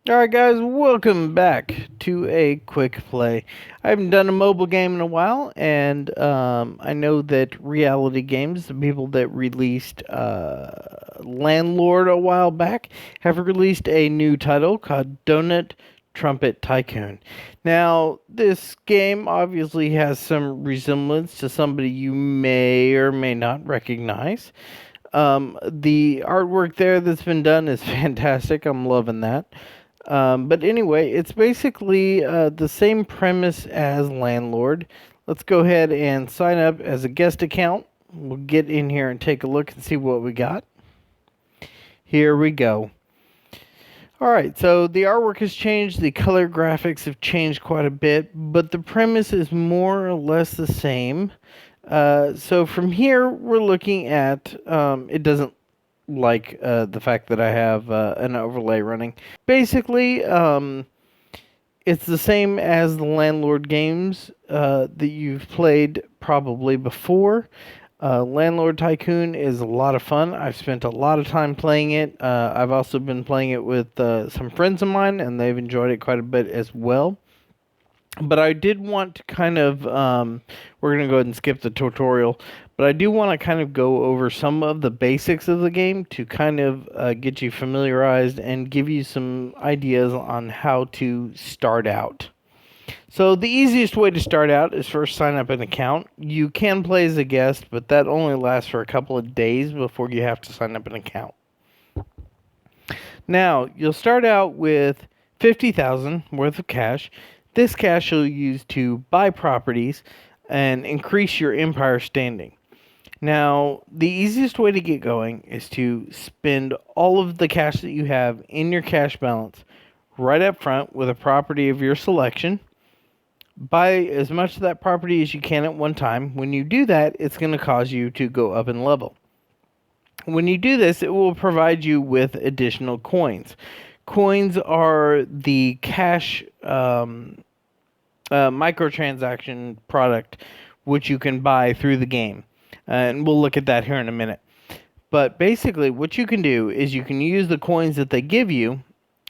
Alright guys, welcome back to a quick play. I haven't done a mobile game in a while, and I know that Reality Games, the people that released Landlord a while back, have released a new title called Trumpet Tycoon. Now, this game obviously has some resemblance to somebody you may or may not recognize. The artwork there that's been done is fantastic. I'm loving that. But anyway, it's basically the same premise as Landlord. Let's go ahead and sign up as a guest account. We'll get in here and take a look and see what we got. Here we go. Alright, so the artwork has changed, the color graphics have changed quite a bit, but the premise is more or less the same. So from here, we're looking at, it doesn't like the fact that I have an overlay running. Basically, it's the same as the Landlord games that you've played probably before. Landlord Tycoon is a lot of fun. I've spent a lot of time playing it. I've also been playing it with some friends of mine, and they've enjoyed it quite a bit as well. But I did want to kind of, we're going to go ahead and skip the tutorial, but I do want to kind of go over some of the basics of the game to kind of get you familiarized and give you some ideas on how to start out. So the easiest way to start out is first sign up an account. You can play as a guest, but that only lasts for a couple of days before you have to sign up an account. Now, you'll start out with 50,000 worth of cash. This cash you'll use to buy properties and increase your empire standing. Now, the easiest way to get going is to spend all of the cash that you have in your cash balance right up front with a property of your selection. Buy as much of that property as you can at one time. When you do that, it's going to cause you to go up in level. When you do this, it will provide you with additional coins. Coins are the cash microtransaction product which you can buy through the game. And we'll look at that here in a minute. But basically, what you can do is you can use the coins that they give you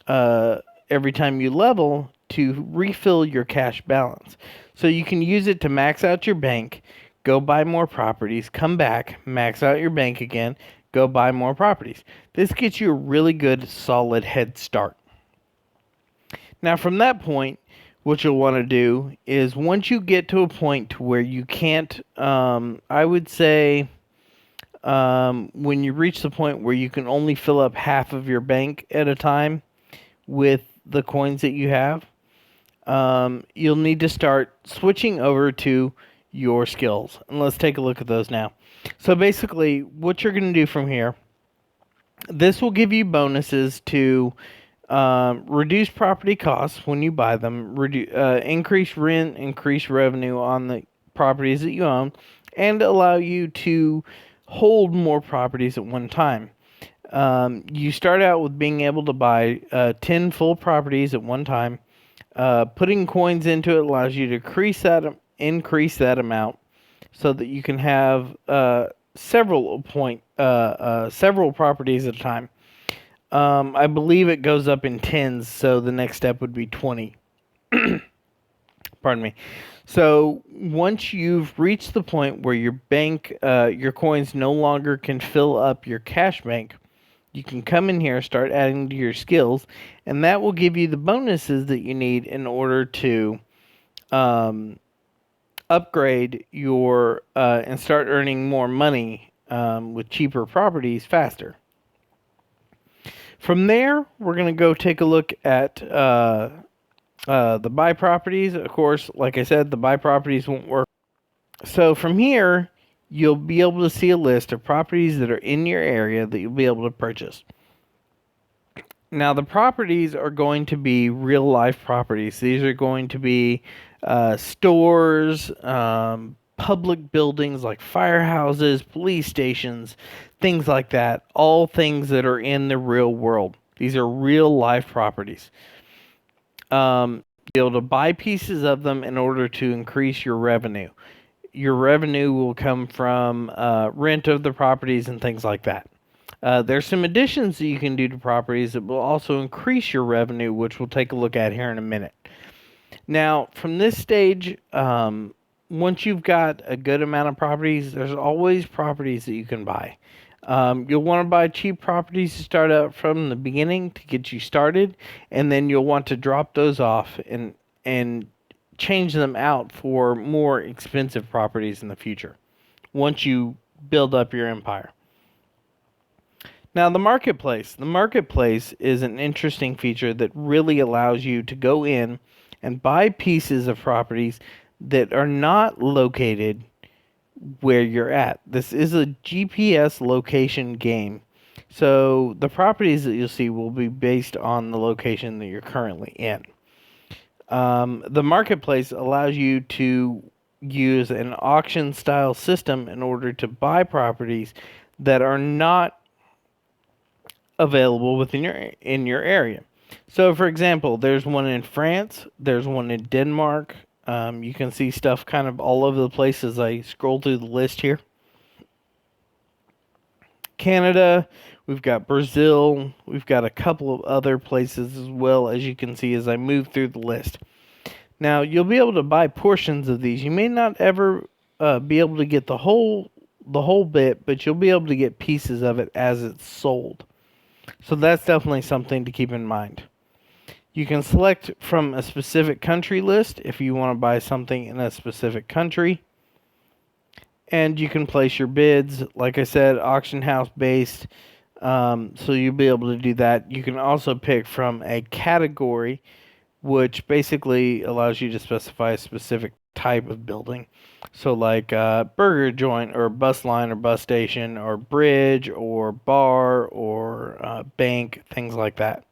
every time you level to refill your cash balance. So you can use it to max out your bank, go buy more properties, come back, max out your bank again, go buy more properties. This gets you a really good, solid head start. Now, from that point, what you'll want to do is once you get to a point where you can't, I would say, when you reach the point where you can only fill up half of your bank at a time with the coins that you have, you'll need to start switching over to your skills. And let's take a look at those now. So basically, what you're going to do from here, this will give you bonuses to reduce property costs when you buy them, increase rent, increase revenue on the properties that you own, and allow you to hold more properties at one time. You start out with being able to buy 10 full properties at one time. Putting coins into it allows you to increase that amount so that you can have several properties at a time. I believe it goes up in tens, so the next step would be 20. Pardon me. So once you've reached the point where your bank, your coins no longer can fill up your cash bank, you can come in here, start adding to your skills, and that will give you the bonuses that you need in order to upgrade your and start earning more money with cheaper properties faster. From there, we're going to go take a look at the buy properties. Of course, like I said, the buy properties won't work. So from here, you'll be able to see a list of properties that are in your area that you'll be able to purchase. Now, the properties are going to be real life properties. These are going to be stores, public buildings like firehouses, police stations, things like that. All things that are in the real world. These are real life properties. Be able to buy pieces of them in order to increase your revenue. Your revenue will come from rent of the properties and things like that. There's some additions that you can do to properties that will also increase your revenue, which we'll take a look at here in a minute. Now, from this stage, once you've got a good amount of properties, there's always properties that you can buy. You'll want to buy cheap properties to start out from the beginning to get you started, and then you'll want to drop those off and change them out for more expensive properties in the future once you build up your empire. Now, the marketplace. The marketplace is an interesting feature that really allows you to go in and buy pieces of properties that are not located where you're at. This is a GPS location game. So the properties that you'll see will be based on the location that you're currently in. The marketplace allows you to use an auction style system in order to buy properties that are not available within your area. So, for example, there's one in France, there's one in Denmark. You can see stuff kind of all over the place as I scroll through the list here. Canada, we've got Brazil, we've got a couple of other places as well, as you can see as I move through the list. Now, you'll be able to buy portions of these. You may not ever be able to get the whole bit, but you'll be able to get pieces of it as it's sold. So that's definitely something to keep in mind. You can select from a specific country list if you want to buy something in a specific country. And you can place your bids, like I said, auction house based. So you'll be able to do that. You can also pick from a category, which basically allows you to specify a specific type of building. So like burger joint or bus line or bus station or bridge or bar or bank, things like that.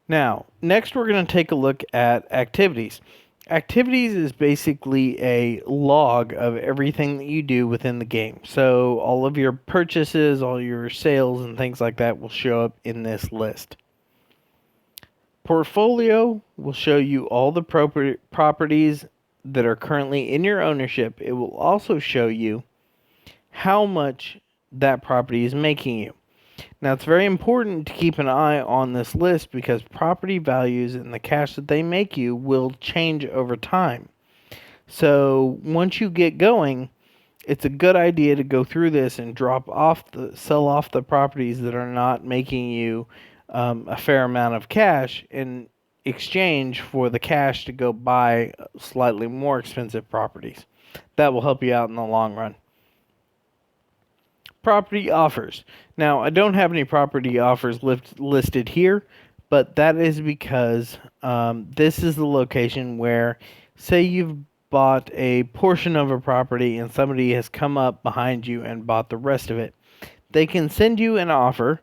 Now, next we're going to take a look at activities. Activities is basically a log of everything that you do within the game. So all of your purchases, all your sales, and things like that will show up in this list. Portfolio will show you all the properties that are currently in your ownership. It will also show you how much that property is making you. Now, it's very important to keep an eye on this list because property values and the cash that they make you will change over time. So once you get going, it's a good idea to go through this and sell off the properties that are not making you a fair amount of cash in exchange for the cash to go buy slightly more expensive properties. That will help you out in the long run. Property offers. Now, I don't have any property offers listed here, but that is because this is the location where, say you've bought a portion of a property and somebody has come up behind you and bought the rest of it. They can send you an offer.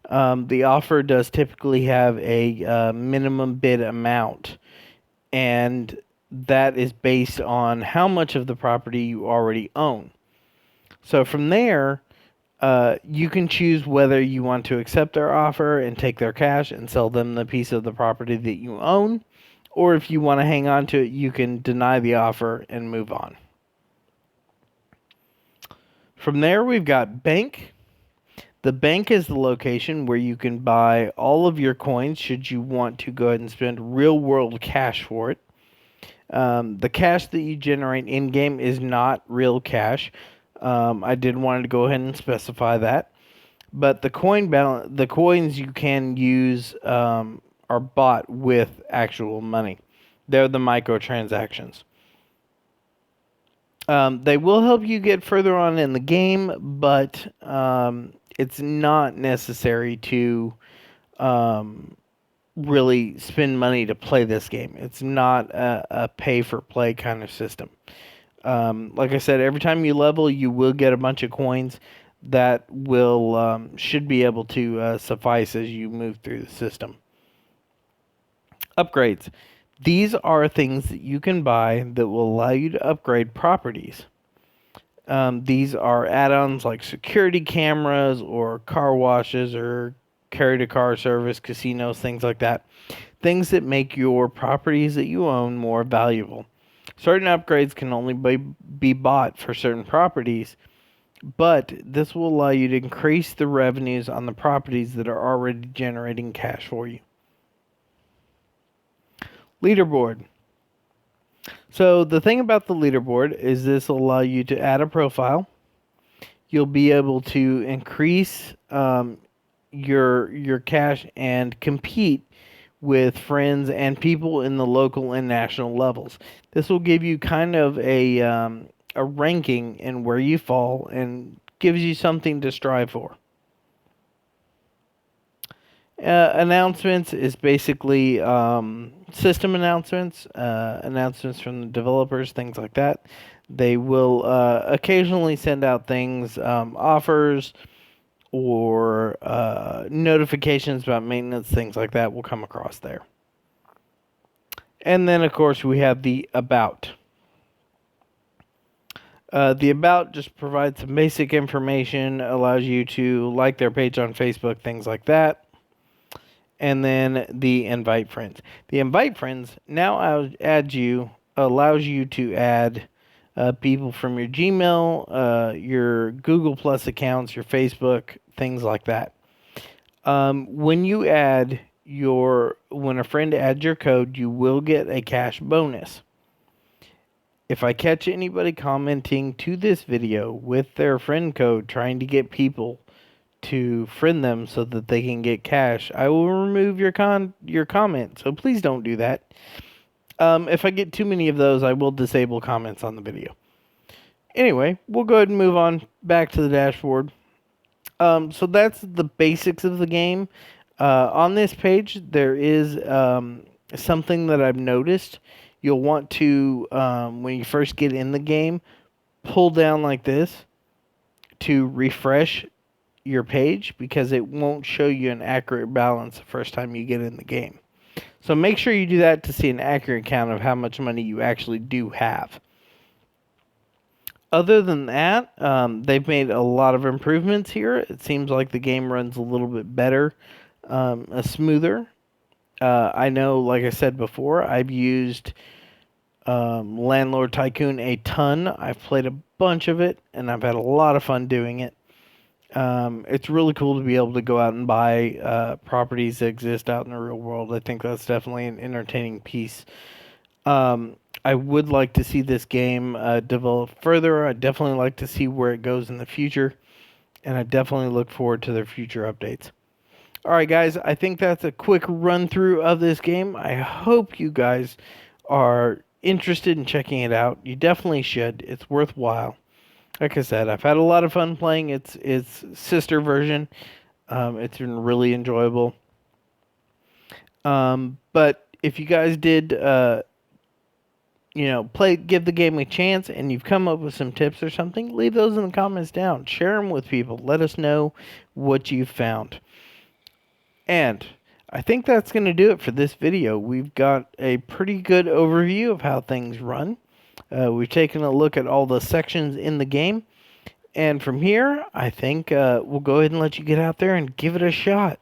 The offer does typically have a minimum bid amount, and that is based on how much of the property you already own. So from there, you can choose whether you want to accept their offer and take their cash and sell them the piece of the property that you own, or if you want to hang on to it, you can deny the offer and move on. From there, we've got bank. The bank is the location where you can buy all of your coins should you want to go ahead and spend real-world cash for it. The cash that you generate in-game is not real cash. I did want to go ahead and specify that. But the coins you can use are bought with actual money. They're the microtransactions. They will help you get further on in the game, but it's not necessary to really spend money to play this game. It's not a pay-for-play kind of system. Like I said, every time you level, you will get a bunch of coins that will should be able to suffice as you move through the system. Upgrades. These are things that you can buy that will allow you to upgrade properties. These are add-ons like security cameras or car washes or carry-to-car service, casinos, things like that. Things that make your properties that you own more valuable. Certain upgrades can only be bought for certain properties, but this will allow you to increase the revenues on the properties that are already generating cash for you. Leaderboard. So the thing about the leaderboard is this will allow you to add a profile. You'll be able to increase your cash and compete with friends and people in the local and national levels. This will give you kind of a ranking in where you fall and gives you something to strive for. Announcements is basically system announcements, announcements from the developers, things like that. They will occasionally send out things, offers, or notifications about maintenance, things like that will come across there. And then, of course, we have the About. The About just provides some basic information, allows you to like their page on Facebook, things like that. And then the Invite Friends. The Invite Friends now allows you to add people from your Gmail, your Google Plus accounts, your Facebook, things like that. When a friend adds your code, you will get a cash bonus. If I catch anybody commenting to this video with their friend code trying to get people to friend them so that they can get cash, I will remove your comment. So please don't do that. If I get too many of those, I will disable comments on the video. Anyway, we'll go ahead and move on back to the dashboard. So that's the basics of the game. On this page, there is something that I've noticed. You'll want to, when you first get in the game, pull down like this to refresh your page because it won't show you an accurate balance the first time you get in the game. So make sure you do that to see an accurate count of how much money you actually do have. Other than that, they've made a lot of improvements here. It seems like the game runs a little bit better, smoother. I know, like I said before, I've used Landlord Tycoon a ton. I've played a bunch of it, and I've had a lot of fun doing it. It's really cool to be able to go out and buy properties that exist out in the real world. I think that's definitely an entertaining piece. I would like to see this game develop further. I'd definitely like to see where it goes in the future, and I definitely look forward to their future updates. Alright guys, I think that's a quick run through of this game. I hope you guys are interested in checking it out. You definitely should. It's worthwhile. Like I said, I've had a lot of fun playing its sister version. It's been really enjoyable. But if you guys did, give the game a chance, and you've come up with some tips or something, leave those in the comments down. Share them with people. Let us know what you've found. And I think that's going to do it for this video. We've got a pretty good overview of how things run. We've taken a look at all the sections in the game. And from here, I think we'll go ahead and let you get out there and give it a shot.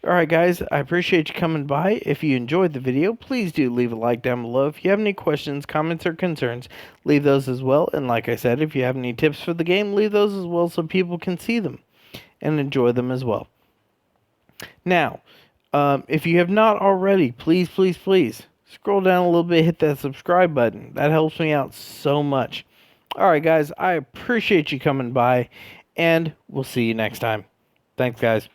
Alright guys, I appreciate you coming by. If you enjoyed the video, please do leave a like down below. If you have any questions, comments, or concerns, leave those as well. And like I said, if you have any tips for the game, leave those as well so people can see them and enjoy them as well. Now, if you have not already, please scroll down a little bit, hit that subscribe button. That helps me out so much. Alright guys, I appreciate you coming by, and we'll see you next time. Thanks guys.